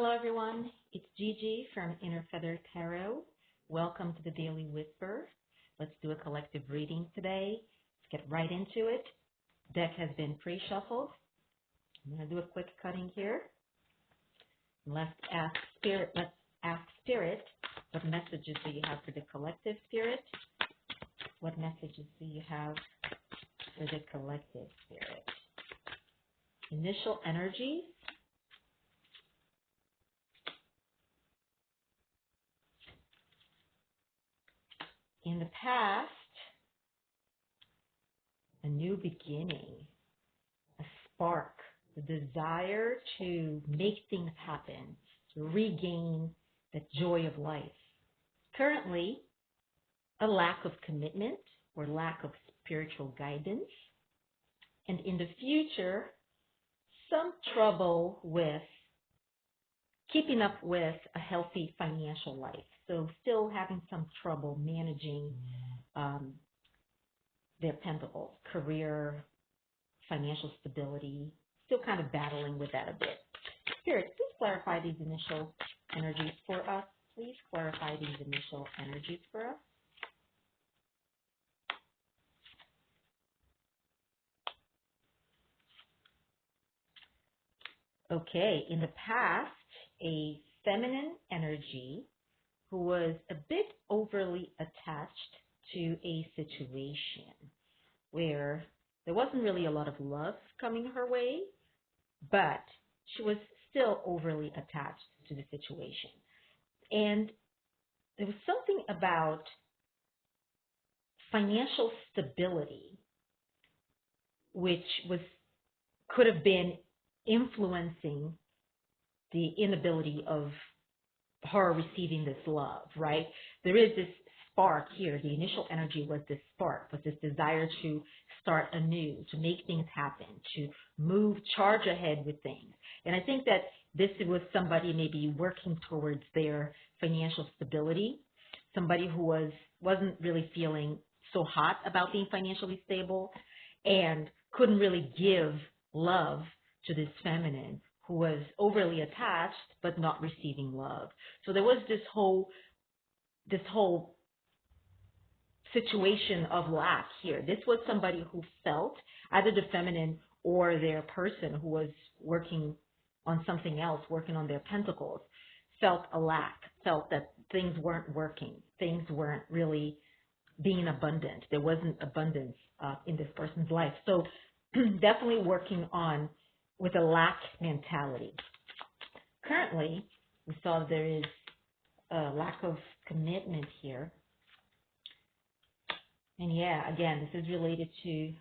Hello everyone, it's Gigi from Inner Feather Tarot. Welcome to the Daily Whisper. Let's do a collective reading today. Let's get right into it. Deck has been pre-shuffled. I'm going to do a quick cutting here. Let's ask Spirit what messages do you have for the collective, Spirit? What messages do you have for the collective, Spirit? Initial energies. In the past, a new beginning, a spark, the desire to make things happen, to regain the joy of life. Currently, a lack of commitment or lack of spiritual guidance. And in the future, some trouble with keeping up with a healthy financial life. So still having some trouble managing their pentacles, career, financial stability, still kind of battling with that a bit. Spirit, please clarify these initial energies for us. Please clarify these initial energies for us. Okay, in the past, a feminine energy who was a bit overly attached to a situation where there wasn't really a lot of love coming her way, but she was still overly attached to the situation. And there was something about financial stability which could have been influencing the inability of her receiving this love, right? There is this spark here. The initial energy was this spark, was this desire to start anew, to make things happen, to charge ahead with things. And I think that this was somebody maybe working towards their financial stability, somebody who wasn't really feeling so hot about being financially stable and couldn't really give love to this feminine who was overly attached but not receiving love. So there was this whole situation of lack here. This was somebody who felt, either the feminine or their person who was working on something else, working on their pentacles, felt a lack, felt that things weren't working, things weren't really being abundant. There wasn't abundance in this person's life. So definitely working on with a lack mentality. Currently, we saw there is a lack of commitment here. And yeah, again, this is related to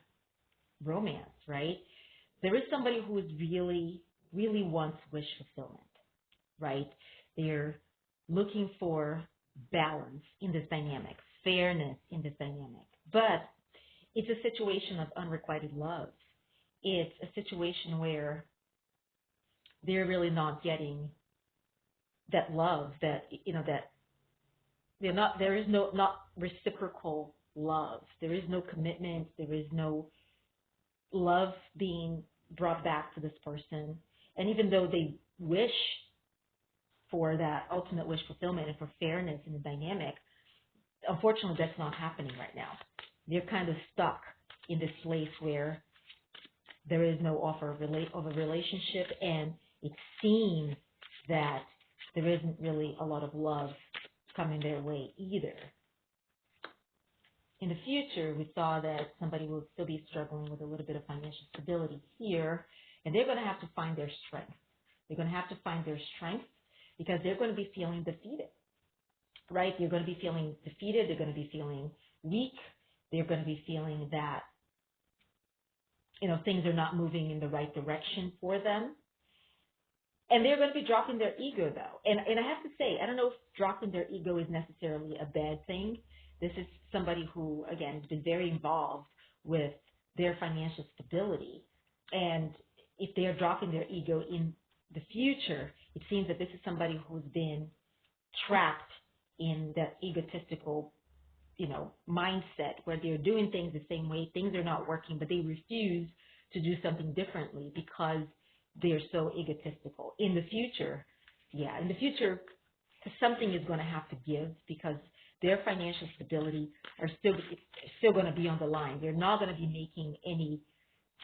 romance, right? There is somebody who is really wants wish fulfillment, right? They're looking for balance in this dynamic, fairness in this dynamic. But it's a situation of unrequited love. It's a situation where they're really not getting that love, that there is not reciprocal love. There is no commitment. There is no love being brought back to this person. And even though they wish for that ultimate wish fulfillment and for fairness in the dynamic, unfortunately that's not happening right now. They're kind of stuck in this place where there is no offer of a relationship, and it seems that there isn't really a lot of love coming their way either. In the future, we saw that somebody will still be struggling with a little bit of financial stability here, and they're going to have to find their strength. They're going to have to find their strength because they're going to be feeling defeated, right? They're going to be feeling defeated. They're going to be feeling weak. They're going to be feeling that things are not moving in the right direction for them. And they're going to be dropping their ego, though. And I have to say, I don't know if dropping their ego is necessarily a bad thing. This is somebody who, again, has been very involved with their financial stability. And if they are dropping their ego in the future, it seems that this is somebody who's been trapped in that egotistical mindset where they're doing things the same way, things are not working, but they refuse to do something differently because they're so egotistical. In the future, Yeah, in the future, something is going to have to give because their financial stability are still going to be on the line. They're not going to be making any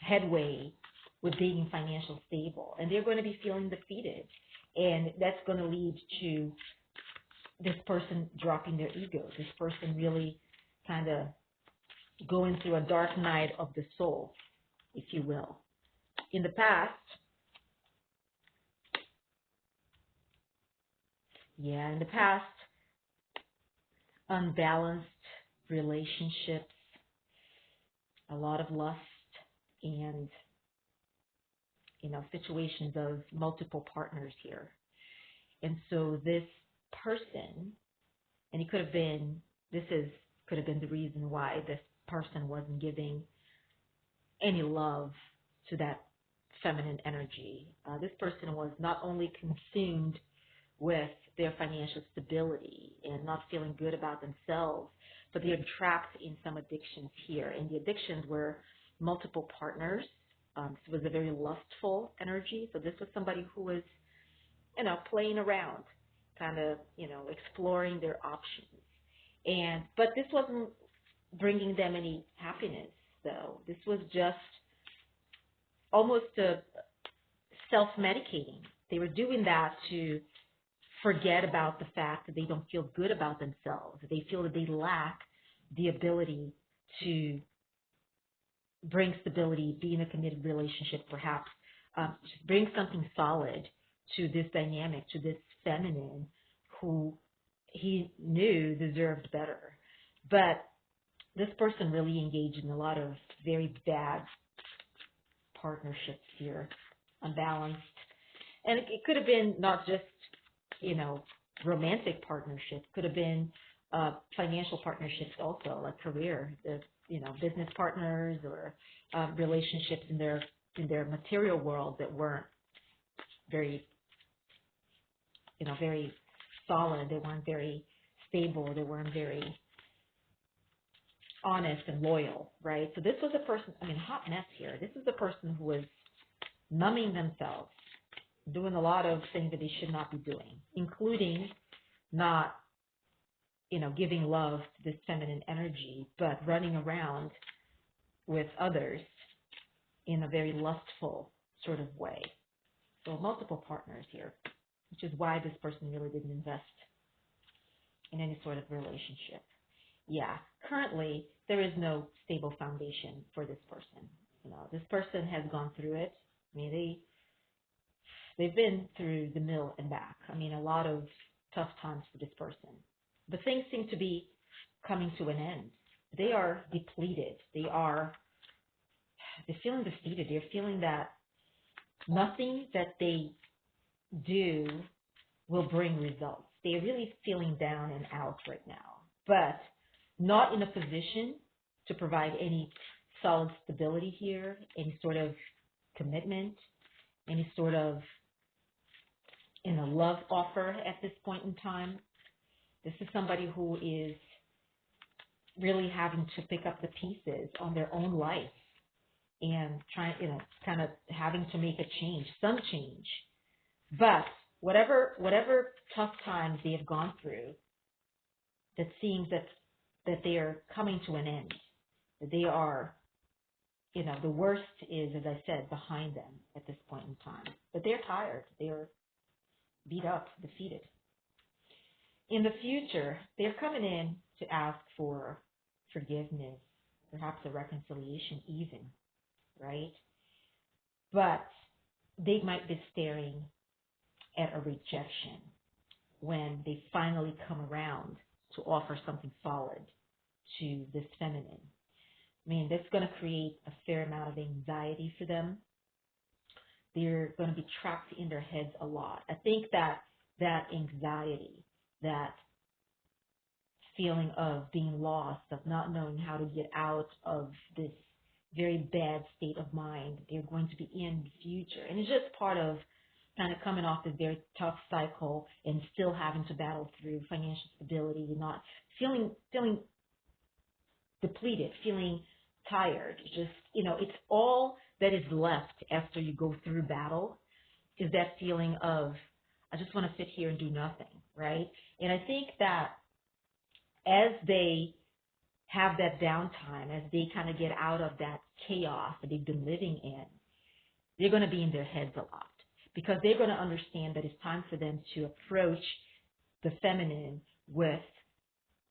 headway with being financially stable, and they're going to be feeling defeated, and that's going to lead to this person dropping their ego, this person really kind of going through a dark night of the soul, if you will. In the past, in the past, unbalanced relationships, a lot of lust, and situations of multiple partners here. And so this person, and it could have been, could have been the reason why this person wasn't giving any love to that feminine energy. This person was not only consumed with their financial stability and not feeling good about themselves, but they are trapped in some addictions here. And the addictions were multiple partners. This was a very lustful energy. So this was somebody who was, playing around, kind of, exploring their options. But this wasn't bringing them any happiness, though. This was just almost a self-medicating. They were doing that to forget about the fact that they don't feel good about themselves. They feel that they lack the ability to bring stability, be in a committed relationship, perhaps bring something solid to this dynamic, to this feminine who he knew deserved better. But this person really engaged in a lot of very bad partnerships here, unbalanced. And it could have been not just, romantic partnerships, could have been financial partnerships also, like career, business partners or relationships in their material world that weren't very, very solid. They weren't very stable. They weren't very honest and loyal, right? So this was a person, hot mess here. This is a person who was numbing themselves, doing a lot of things that they should not be doing, including not, giving love to this feminine energy, but running around with others in a very lustful sort of way. So multiple partners here, which is why this person really didn't invest in any sort of relationship. Yeah, currently there is no stable foundation for this person. This person has gone through it. They've been through the mill and back. A lot of tough times for this person. But things seem to be coming to an end. They are depleted. They're feeling defeated. They're feeling that nothing that they do will bring results. They're really feeling down and out right now, but not in a position to provide any solid stability here, any sort of commitment, any sort of love offer at this point in time. This is somebody who is really having to pick up the pieces on their own life and trying, kind of having to make a change, some change. But whatever tough times they have gone through, that seems that they are coming to an end. That they are, the worst is, as I said, behind them at this point in time. But they're tired. They're beat up, defeated. In the future, they're coming in to ask for forgiveness, perhaps a reconciliation even, right? But they might be staring at a rejection when they finally come around to offer something solid to this feminine. That's going to create a fair amount of anxiety for them. They're going to be trapped in their heads a lot. I think that anxiety, that feeling of being lost, of not knowing how to get out of this very bad state of mind they're going to be in the future. And it's just part of kind of coming off this very tough cycle and still having to battle through financial stability, not feeling depleted, feeling tired. Just, it's all that is left after you go through battle is that feeling of, I just want to sit here and do nothing, right? And I think that as they have that downtime, as they kind of get out of that chaos that they've been living in, they're going to be in their heads a lot because they're going to understand that it's time for them to approach the feminine with,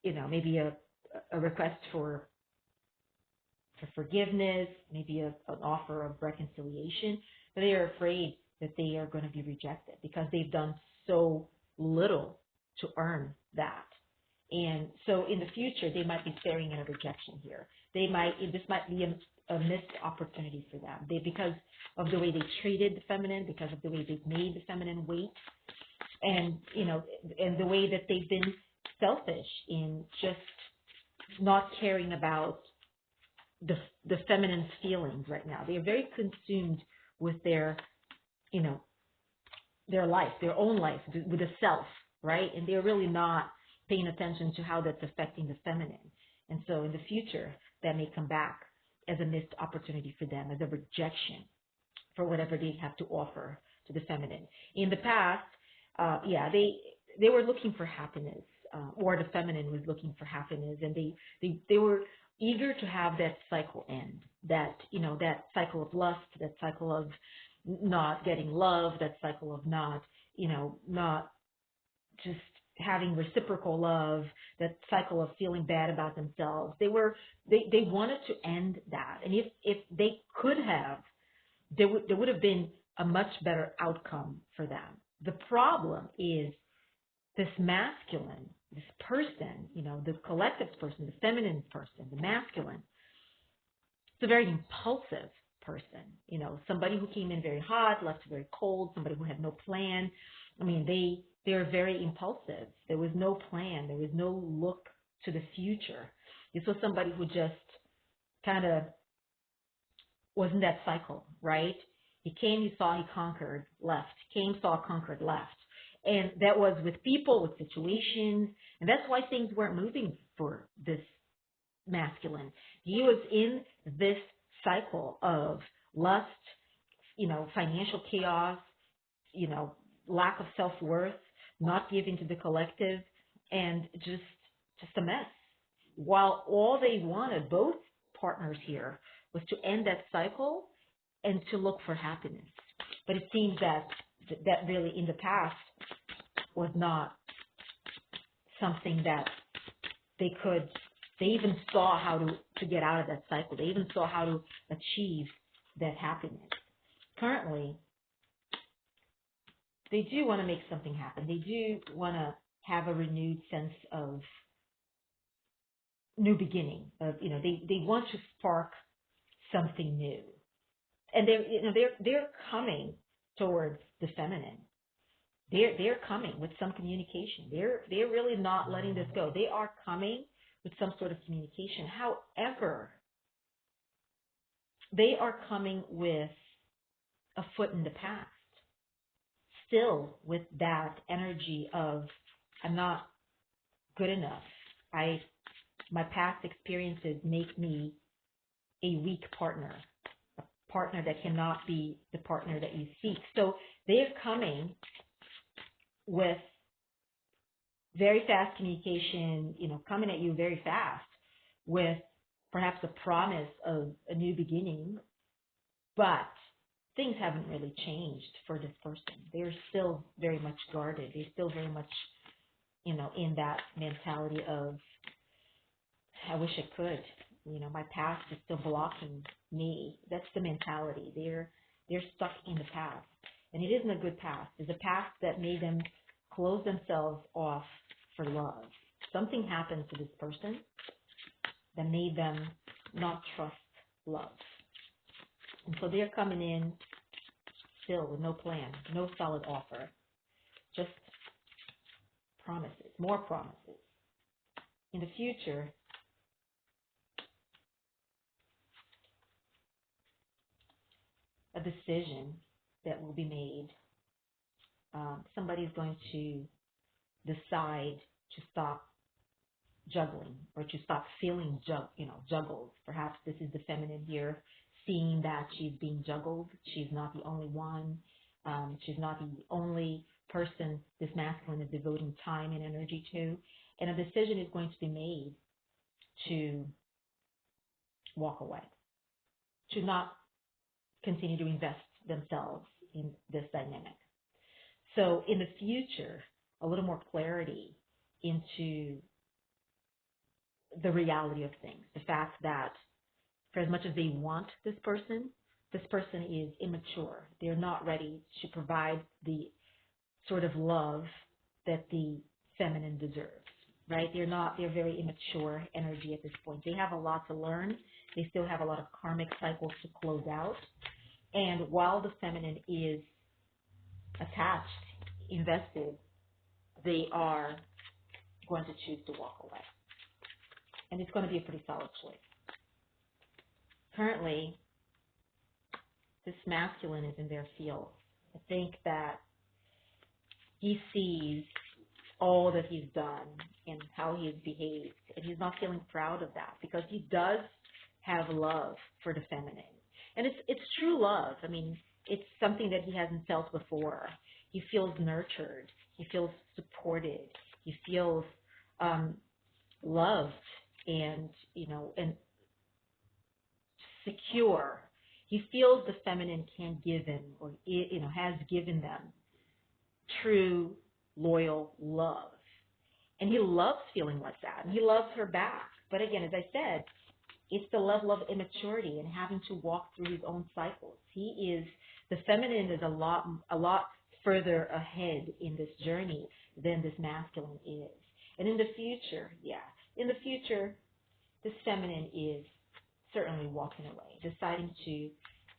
maybe a request for forgiveness, maybe an offer of reconciliation, but they are afraid that they are going to be rejected because they've done so little to earn that. And so in the future, they might be staring at a rejection here. This might be a missed opportunity for them. Because of the way they treated the feminine, because of the way they've made the feminine wait, and, and the way that they've been selfish in just not caring about the feminine's feelings right now. They are very consumed with their life, their own life, with the self, right? And they're really not paying attention to how that's affecting the feminine. And so in the future, that may come back as a missed opportunity for them, as a rejection for whatever they have to offer to the feminine. In the past, they were looking for happiness, or the feminine was looking for happiness, and they were eager to have that cycle end, that cycle of lust, that cycle of not getting love, that cycle of not just having reciprocal love, that cycle of feeling bad about themselves. They wanted to end that. And if they could have, there would have been a much better outcome for them. The problem is this masculine, this person, the collective person, the feminine person, the masculine. It's a very impulsive person, somebody who came in very hot, left very cold, somebody who had no plan. I mean, they're very impulsive. There was no plan. There was no look to the future. This was somebody who just kind of was in that cycle, right? He came, he saw, he conquered, left. Came, saw, conquered, left. And that was with people, with situations. And that's why things weren't moving for this masculine. He was in this cycle of lust, financial chaos, lack of self-worth, not giving to the collective, and just a mess. While all they wanted, both partners here, was to end that cycle and to look for happiness. But it seems that really in the past was not something that they even saw how to get out of that cycle. They even saw how to achieve that happiness. Currently, they do want to make something happen. They do want to have a renewed sense of new beginning. They want to spark something new, and they're coming towards the feminine. They're coming with some communication. They're really not letting this go. They are coming with some sort of communication. However, they are coming with a foot in the past, still with that energy of, I'm not good enough. My past experiences make me a weak partner, a partner that cannot be the partner that you seek. So they're coming with very fast communication, coming at you very fast with perhaps a promise of a new beginning, but things haven't really changed for this person. They're still very much guarded. They're still very much, in that mentality of, I wish I could. My past is still blocking me. That's the mentality. They're stuck in the past. And it isn't a good past. It's a past that made them close themselves off for love. Something happened to this person that made them not trust love. And so they're coming in still with no plan, no solid offer, just promises, more promises. In the future, a decision that will be made. Somebody's going to decide to stop juggling or to stop feeling juggled. Perhaps this is the feminine here, seeing that she's being juggled. She's not the only one. She's not the only person, this masculine, is devoting time and energy to, and a decision is going to be made to walk away, to not continue to invest themselves in this dynamic. So in the future, a little more clarity into the reality of things. The fact that for as much as they want this person is immature. They're not ready to provide the sort of love that the feminine deserves, right? They're very immature energy at this point. They have a lot to learn. They still have a lot of karmic cycles to close out. And while the feminine is attached, invested, they are going to choose to walk away. And it's going to be a pretty solid choice. Currently, this masculine is in their field. I think that he sees all that he's done and how he's behaved, and he's not feeling proud of that because he does have love for the feminine. And it's true love. I mean, it's something that he hasn't felt before. He feels nurtured. He feels supported. He feels loved and, and secure. He feels the feminine can give him, or has given them true, loyal love. And he loves feeling like that. And he loves her back. But again, as I said, it's the level of immaturity and having to walk through his own cycles. The feminine is a lot further ahead in this journey than this masculine is. And in the future, this feminine is certainly walking away, deciding to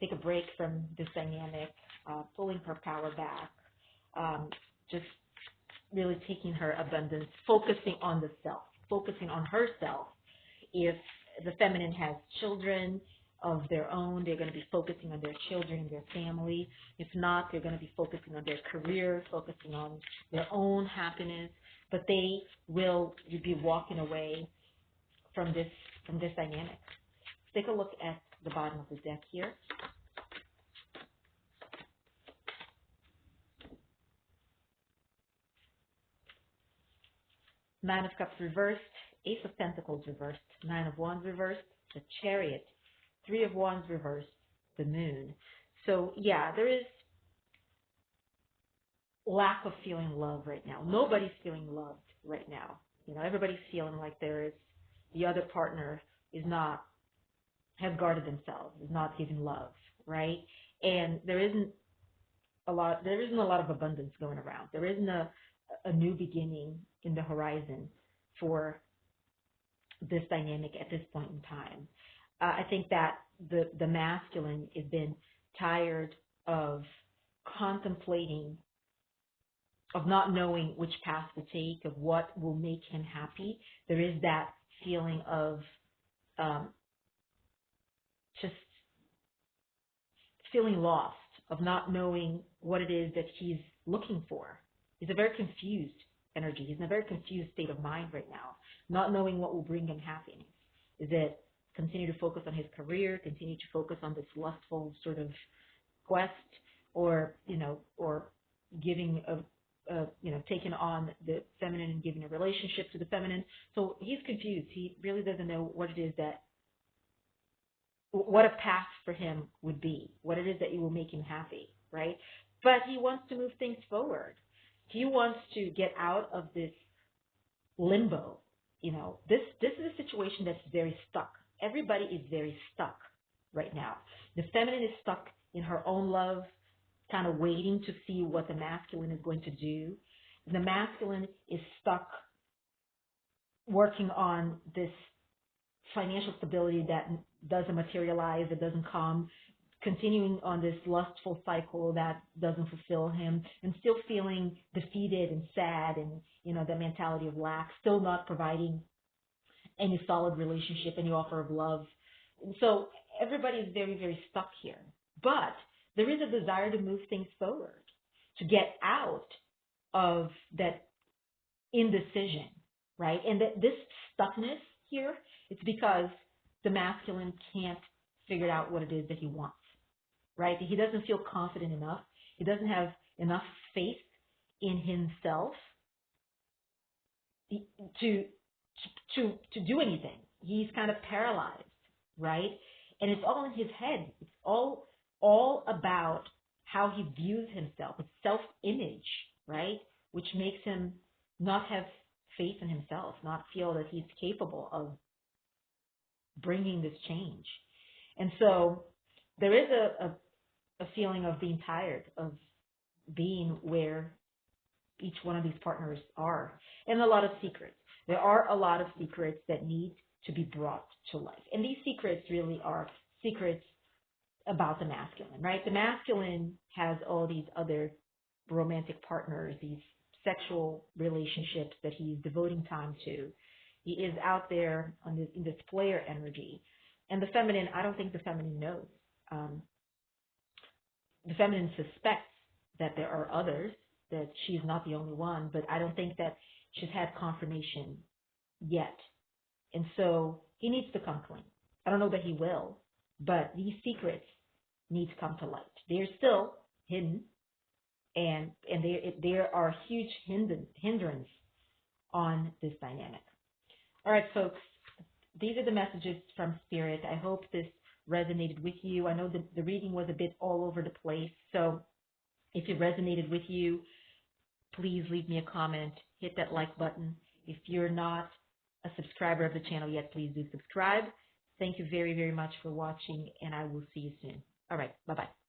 take a break from this dynamic, pulling her power back, just really taking her abundance, focusing on the self, focusing on herself. If the feminine has children of their own, they're going to be focusing on their children and their family. If not, they're going to be focusing on their career, focusing on their own happiness. But they will be walking away from this dynamic. Take a look at the bottom of the deck here. Nine of Cups reversed, Ace of Pentacles reversed, Nine of Wands reversed, the Chariot, Three of Wands reversed, the Moon. So yeah, there is lack of feeling love right now. Nobody's feeling loved right now. Everybody's feeling like the other partner has guarded themselves, is not giving love, right? And there isn't a lot of abundance going around. There isn't a new beginning in the horizon for this dynamic at this point in time. I think that the masculine has been tired of contemplating, of not knowing which path to take, of what will make him happy. There is that feeling of just feeling lost, of not knowing what it is that he's looking for. He's a very confused energy. He's in a very confused state of mind right now, not knowing what will bring him happiness. Is it continue to focus on his career, continue to focus on this lustful sort of quest, or giving taking on the feminine and giving a relationship to the feminine? So he's confused. He really doesn't know what it is what a path for him would be, what it is that will make him happy, right? But he wants to move things forward. He wants to get out of this limbo. This is a situation that's very stuck. Everybody is very stuck right now. The feminine is stuck in her own love, kind of waiting to see what the masculine is going to do. The masculine is stuck working on this financial stability that doesn't materialize, that doesn't come, continuing on this lustful cycle that doesn't fulfill him, and still feeling defeated and sad, and the mentality of lack, still not providing any solid relationship, any offer of love. So everybody is very, very stuck here. But there is a desire to move things forward, to get out of that indecision, right? And that this stuckness here, it's because the masculine can't figure out what it is that he wants, right? He doesn't feel confident enough. He doesn't have enough faith in himself to to do anything. He's kind of paralyzed, right? And it's all in his head. It's all about how he views himself. It's self-image, right? Which makes him not have faith in himself, not feel that he's capable of bringing this change. And so there is a feeling of being tired of being where each one of these partners are, and a lot of secrets. There are a lot of secrets that need to be brought to life. And these secrets really are secrets about the masculine, right? The masculine has all these other romantic partners, these sexual relationships that he's devoting time to. He is out there on this, in this player energy. And the feminine, I don't think the feminine knows. Um, the feminine suspects that there are others, that she's not the only one, but I don't think that she's had confirmation yet. And so he needs to come clean. I don't know that he will, but these secrets need to come to light. They're still hidden, and there are huge hindrance on this dynamic. All right, folks, these are the messages from Spirit. I hope this resonated with you. I know the reading was a bit all over the place, so if it resonated with you, please leave me a comment, hit that like button. If you're not a subscriber of the channel yet, please do subscribe. Thank you very, very much for watching, and I will see you soon. All right, bye-bye.